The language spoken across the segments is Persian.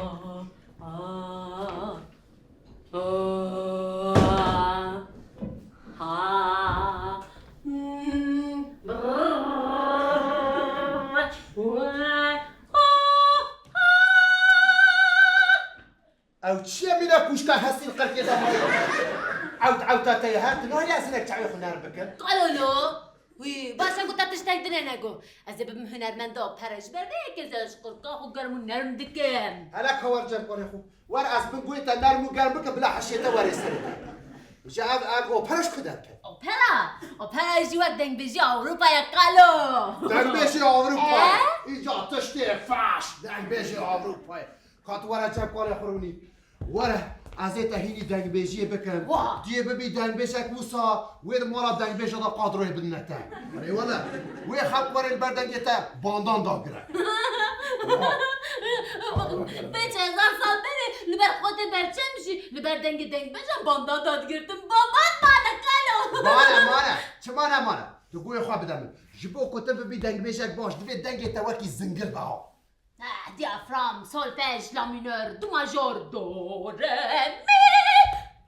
او چیه میره کوشکا هستی القرقه دا مایا عود تاتيها تنوري اسنك تعوي خنار بكر قالولو وي باشا قلت تشتاق دنيناكو ازب هنرمند و پرش برده كزاش قرقا خو گرمو نرم دكم هلاك هور جنب قري خو ور اس بنقوي تنرمو قربك بلا حشيته ور يسرد جا اگو پرش خداك اوپرا جوات دنگ بيجي اوروبا يا قالو دنگ بيجي اوروبا ايجا تشتي فاش دنگ بيجي اوروبا كات ورا جنب قري خروني ورا ازيت هيني دنگ بيجي بكم دي ببي دنگ بيجك موسى وين مورا دنگ بيجي دا قادرو بالنتا اي ولا وين خلق ورا البردنجتا باندان داغرا بيت هزار سال بني لبر خود برچمشي لبر دنگ بيجم باندان داد گرتم بابات مانا قالو مانا تقول خو بدم جبو كتب بي دنگ بيجك باش دبي دنگ تواكي زنجل باو diaphragme, solfège, la mineur, do major, do, ré, mi.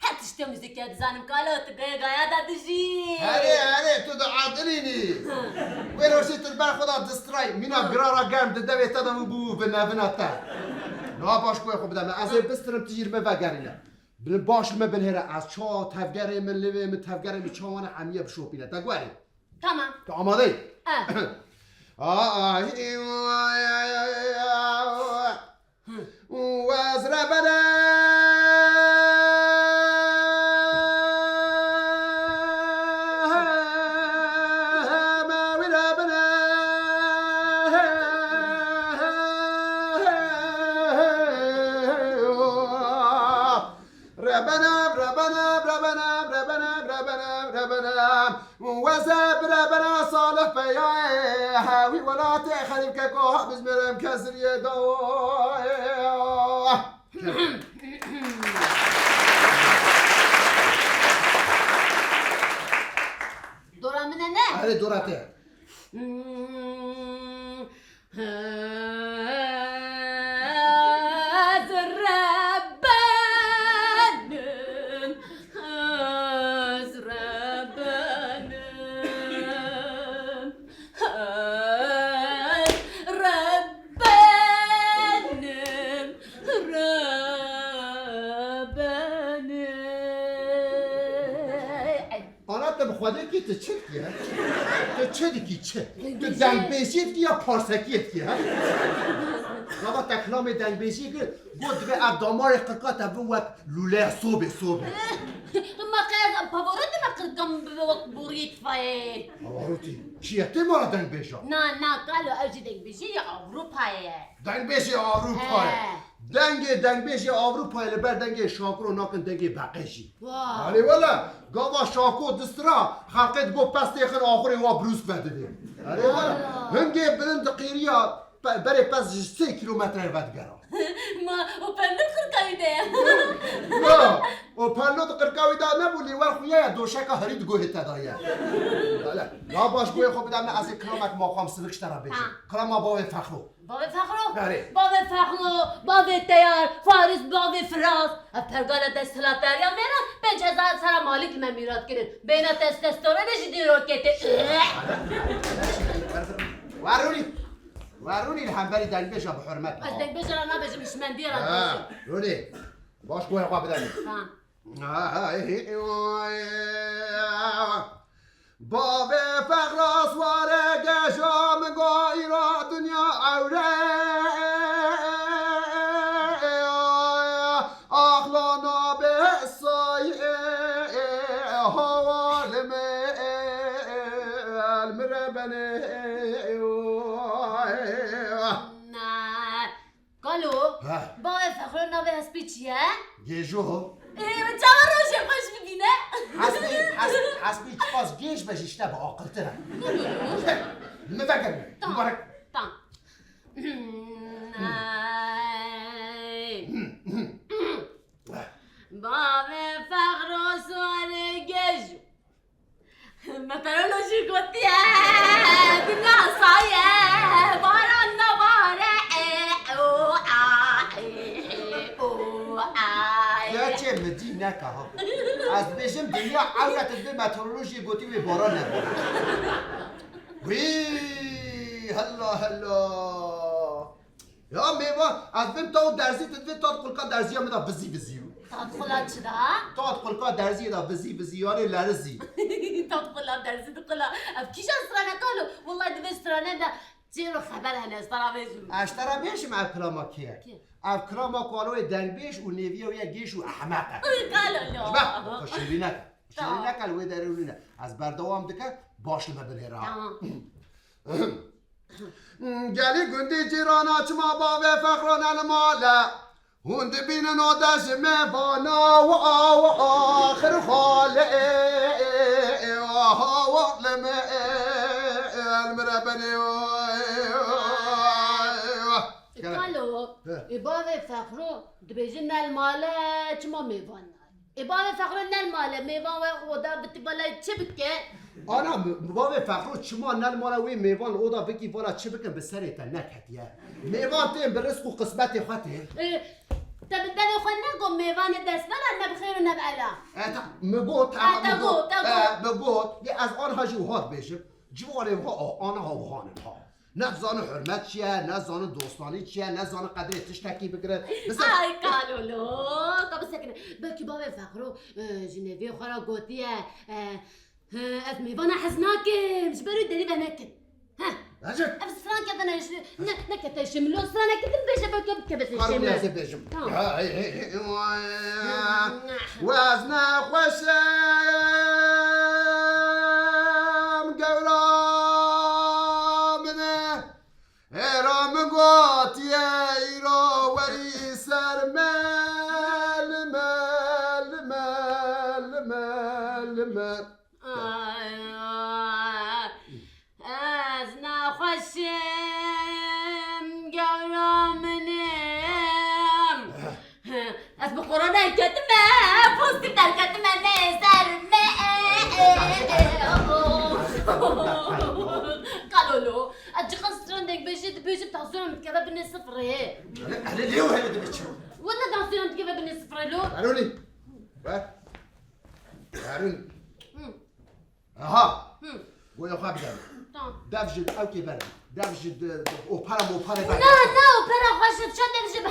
هاتشتي موسيقى تزانم قالوا تقايا دا تجي هاري تو عاطليني وين وشيت البارح خدا دستراي مينا قرارا قام دبي تدم بو بنا تا لا باش كوي خو بدم از بسترم تجير ما باقارينا باش ما بالهرا از چا تفگره من لوي من تفگره من چاوان عمیه بشوپینه تقوالي تمام تو آماده وازربنا ربنا صالح فيا ولا تخلي كوه بزمرم كسر يدو دورا من انا هذه دوراتي خودت کی چه کیه؟ تو چه دیگه چه؟ تو دنگ بیشیت یا پارسکیت کیه؟ بابا تکلام دنگ بیشی که بود به ابدامار قرقات ابو وقت لوله صوبه ما قاعد بفورت ما قدام بوقت بوريت فاي بفوروتي چیه تی مارا دنگ بیشا؟ نه قالوا اجي دنگ بيجي اوروبا دنگ بیشی اروپا دنگ بیشی اروپا لبر دنگ شاکرو ناکن دنگ بقیشی ولی والا گاوا شاکو دسترا خلقت گو پس تیخن آخری وا بروس بده ولی والا هنگی بلند قیریا برای پس 3 کیلومتر بدگرا ما وبنت قرقاوي ده لا وبنت قرقاوي ده نبولي ورخويا دوشكا هريد گوهتا دايا لا باش گوه خو بدم از کلامک ماقام سبکش ترا بشه کلام ما باوی فخرو باوی تیار فارس باوی فراس افرگال دستلاتر یا میرا 5000 سر مالک من میراد کرد بین تستوسترونش دی روکت وروني الحنبري دنگ بشا بحرمت از دنگ بشا انا بشا مش من دير روني باش گوه خو بدم باوی فخراس واره گشام گوی را دنیا اوره اخلانا به سایه حوالم المربنه قالوا باوی فخر نوی هسپی چیه؟ گیجو من چهار روشه خوش ببینه حسبي باز جيش باش يشتبه عقلتنا مفكر مبارك تمام بابا فخر سوال جيجو مثلا لو شي قلت يا دنيا صايه باران نباره لێ مدی نەکە هەڵ ئەس بێژم دنیا عەورەتت بێ مەترۆلۆژی گوتی وێ باران نەبێ وی هەلا یا میوان ئەس بێم تا دەرزیتت بێ تات قولکا دەرزیە مدا بزی تدخلات شدا تات قولکا دەرزیە دا بزی یانێ لەرزی تدخلات درسي دخلا ابكيش استرانا قالوا والله دبي استرانا دا زيرو خبر هنا استرا بيجو اشترا بێژم ئەو کراما کێ ئەو کراما کۆڵەوەی دەنگبێژ و نێڤە و یە گێش و ئەحمەقە قالوا لا شیرینەکە شیرینەکە لێ دەرونینە ئەس بەردەوام دکە باش لەمە بنێرا گەلی گوندی جیرانە چما باوێ فەخرۆنە لە ماڵە هون دبینن ئۆدەژ مێڤانە و ئاخر خاڵێ هاوە لەمە المرەبەنێ قالوا إبابة فخرو دبيجن المالة كما ميفان إبابة فخرو المالة ميفان ودا بتبلا تشبكة أنا باوێ فەخرۆ چما نەلماڵە وێ میوان ئۆدا بکی وەرا چ بکەن بەسەرێتە نەکەتیە میوان تێن بە ڕزق و قسمەتێ خوا تێ تبدأ خلنا نقوم ميفان الدرس بلا نبخير ونبعلا مگوت تگو مگوت یه از آنها جو هات بێژم جوارێ ها آنها و هانها نەزانە حرمەت چییە نەزانە دۆستانی چییە نەزانە قەدرێ تشتێکی بگرێت ئای قالولۆ تا بسەکنە بەکی باوێ فەخرۆ ژنێڤێ خۆرا گوتیە ئەس میوانە حەز ناکەم ji ber wî derî ve nekin ev stranekete nekete şimlo straneketin bêje beke bike bese şimlo بێژم وەزنە خۆشم گەورە منێ ئێرە من گوتیە ئیرۆ وەری سەر مە از نخوشم گرامنم از بخورانه کتمه پوستی در کتمه نزرمه قالولو اجي خسران ديك بيجي تحصلون متكبه بني صفر أنا اليوم هلا دبيتشو ولا تحصلون متكبه بني صفر له قالوني قالوني اها ويا خابدان دافجد اوكي برد دافجد اوبرا موبرا لا اوبرا خشب شو دافجد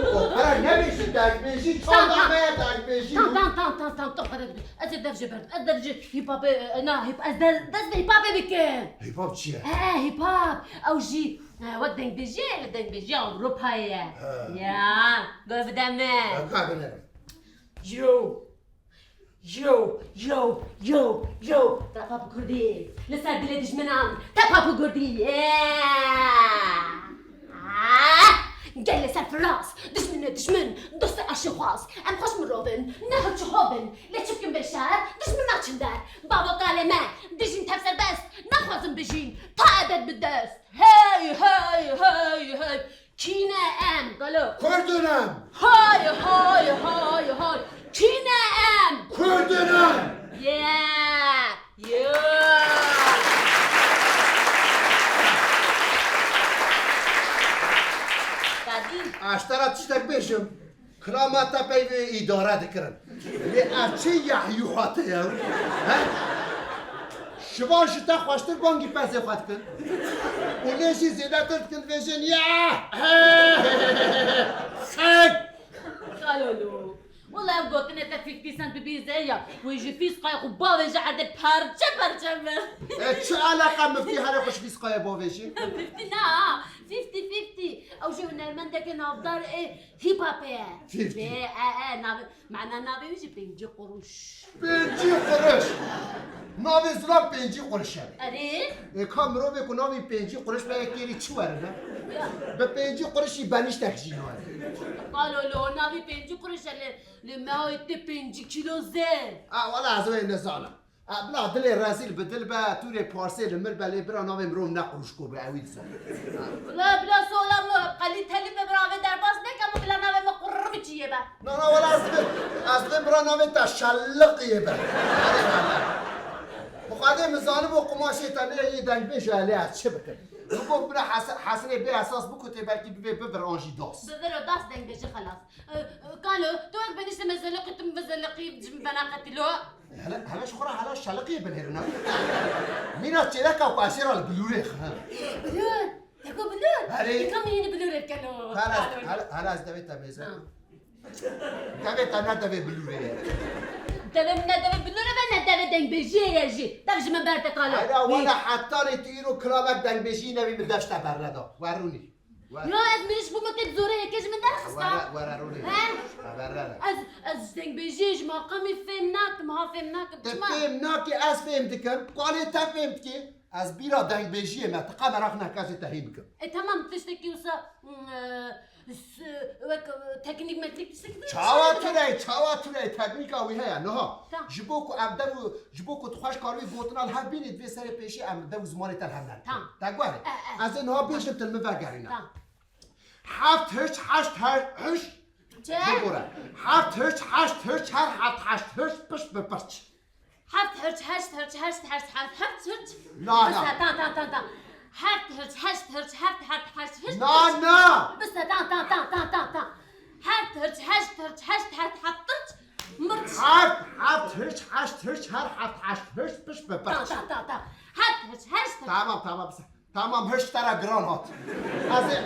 اوبرا نبيجي داك بيجي تفضل ما داك بيجي تام ازي دافجد ادرجي هيب هوب انا هيب داز هيب هوب بك هيب هوب تشي هيب هوب او جي ودنك بيجي اوروبا يا قول بدمه كابنر يو تا بابو كردي لسه دلي دشمنان تا بابو كردي جلس الفراس دشمن دوست اشخاص ام خوش مروبن نهر شهابن لتشكن بالشهر دشمن ناتشن دار بابا قال ما دجين تفسر بس نخوزن بجين تا عدد بالدرس هاي كينا ام قالوا كردنم هاي كينا ام كردنم اشترا تشتك بيشم كراماتا بيبي إدارة دكرن لأرشي يحيو حاتيو شبان شتا خوشتر بانگی پسه خواهد کن اونشی زیده کرد کن بشن قالوا والله قلت لنا تفيك في سنت بيزايا ويجي في سقاي وبابا يجي عند بارجة شو علاقة مفتيحة لخوش في سقايا بوفيشي؟ 50 او جو نرمن دك نافدار هيب هوب 50 معنا نابي ويجي بينجي قروش ناوی زلاب 5 قرش اره؟ کامرو بکن ناوی 5 قرش به یکی چی وره نه؟ به 5 قرشی بنیش تکجین وره قالوا له ناوی 5 قرش لما يتي 5 كيلو زين ولا عزوه نزانا بلا دل راسيل بدل با توري بارسل مر بلا برا ناوی مروم نقروش کو به اوید سر بلا سولام قليت هلي ببراوي درباس نكم بلا ناوي مقرب تشيه با نه ولا اصلا برا ناوی تشلقیه با مقادم زانب و قماشی تنه یه دنگ بشه علیه چه بکن بگو بنا حسنه به اساس بکوته بلکی ببر آنجی داست بذرو داس دنگ بيجي خلاص قالوا توك بنيش مزلقي تم مزلقي بجم بنا قتلو هلاش خورا هلاش شلقي بنهرنا مينا تشيلكا وقاسيرا البلوريخ بلور تكو بلور هري. كم يني بلور كانوا هلاش دبيتا ميزا دبيتا ندبي بلوريخ دابا من دابا بلور بنا دابا دنگ بيجي يا جي دابا جما بارت قالوا انا وانا حتى تيرو كلامك دنگ بيجي نبي بداش تبردا وروني يا ازمنيش بوما كتزوري كاش من دار خصها وروني بردا از دنگ بيجي ما قامي فهمناك ما فهمناك فهمناكي از فهمتكم قالي تا فهمتكي از بيرا دنگ بيجي ما تقام رخنا كاسي تهيبكم تمام تشتكي وسا تكنيك ما تشتكي چاوا تونای تکنیکا وی هیا نه جبوکو امدو جبوکو تخواش کاروی بوتنال هم بینید وی سر پیشی امدو زمانی تر هم نرد تگواره از اینها بیشتر تلمه وگرینا هفت هشت هشت هشت بگوره هفت هشت هشت هشت هر هفت هشت هشت پشت بپرچ هفت هرش هشت هرش هشت هرش هفت هرش نه بس تا هفت هرش هشت هرش هفت هرش هشت نه بس تا هفت هرش هشت هرش هشت هفت مرت هفت هشت هشت هشت هر هفت هشت هشت پشت بپرچ هفت هرش هشت تمام تمام هشت ترا گران هات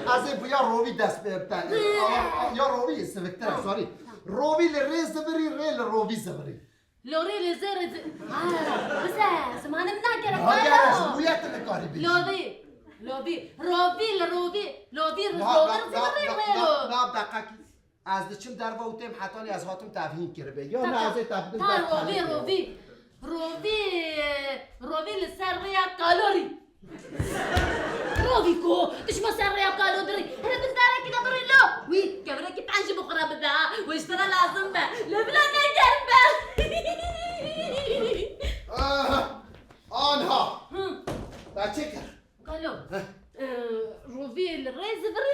از بیا روی دست ببتن یا روی سوکتر سوری روی لری زبری ریل روی زبری لوري لزر بس زمان مناكر هاجرش وياك القاري بيجي لوبي لا دقیقی از دچم در واوتم حتی از هاتم تفهیم کرده یا نه از تفهیم روبي لسر ريا كالوري روبيكو تش ما سر ريا كالوري انا بندارك كده بريلو وي كبرك تعنجي بخرا بدها واشترى لازم لبلا جنبه آنها تشكر قالوا روبي الري زبري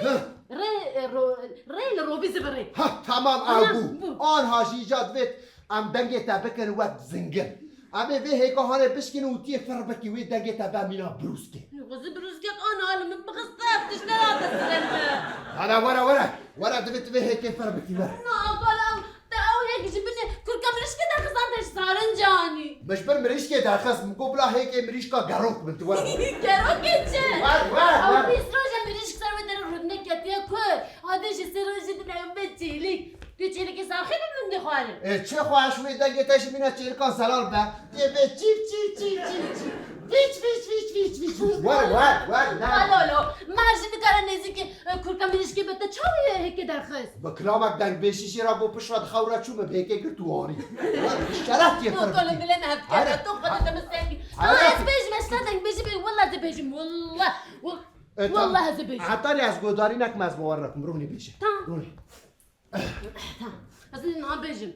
ري الروبي زبري تمام ابو آنها جیجاد وید ام دنگه تا بکن وقت زنگل اما به هیکا هانه بشکن و تی فربکی وید دنگه تا با مینا بروسکه غزي بروسكي انا هلا من بخصتش لا تسلم انا ورا دبت به هيك فربكي ورا قال او هيك جبني كل كامرش كده خزانتش صارن جاني مش بالمريش كده خص مقبله هيك مريشكا جاروك بنت ورا جاروك انت ورا او بيسروجا مريش كسر ودر رودنك يا كل هذا شي سروج تنعم بتيلي تيجي صاحب من دخال چه خواهش وی دنگه تاش مینا چیرکان زلال با دی به چیف ویچ ور لو مارش بکار نزدیک کل کامرش که بده چاوی هيك درخص بكلامك دنگ بيشيشي رابو بشرد خورا شو بهيك قرتواني اشتريت يا فرق كل ملنا هفكر تقعد تمسكي اس بيج مش دنگ بيجي والله تبيج والله زبيج عطاني از گودارینك مز بوركم روني بيشه روني بس انا بيجم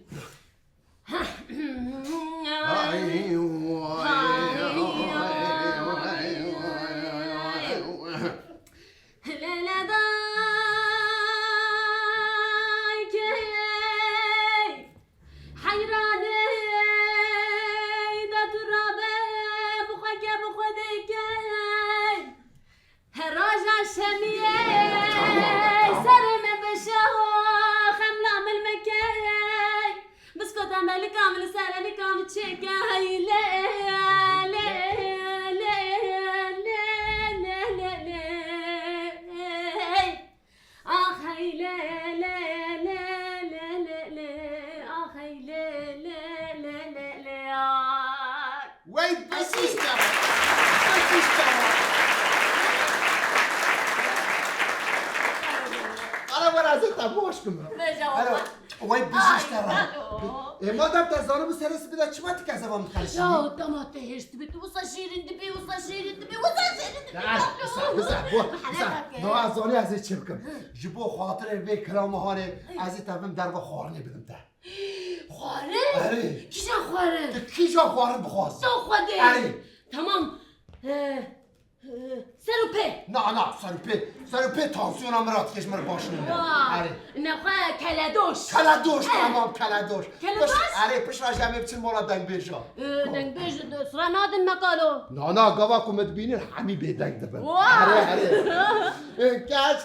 لا كامل سالني كامل تشيكا هاي لا اخ هاي لا اخ هاي لا وين بسيستا انا ورا زيت ابوشكم وين بسيستا ما دام تزانو بسرس بده چما تکسه با متخلشی لا دمات هشت بيت وصا شيرين دبي نو ازانی از چی بکم جبو خاطر به کلام هانه از تفهم در و خورنه بدم تا خواره؟ اره کیشا خواره؟ کیشا خواره بخواست تو خوده؟ اره تمام سروپه نه سروپه تانسیونم رات کش مر باش نمیاد. آره نخواه کلدوش تمام کلدوش. کلدوش؟ آره پش راج همه بچین مالا دنگ بیجا. دنگ بیج سرا نادن مکالو نه گوا کومت بینیر همی به دنگ دبن. آره کاچ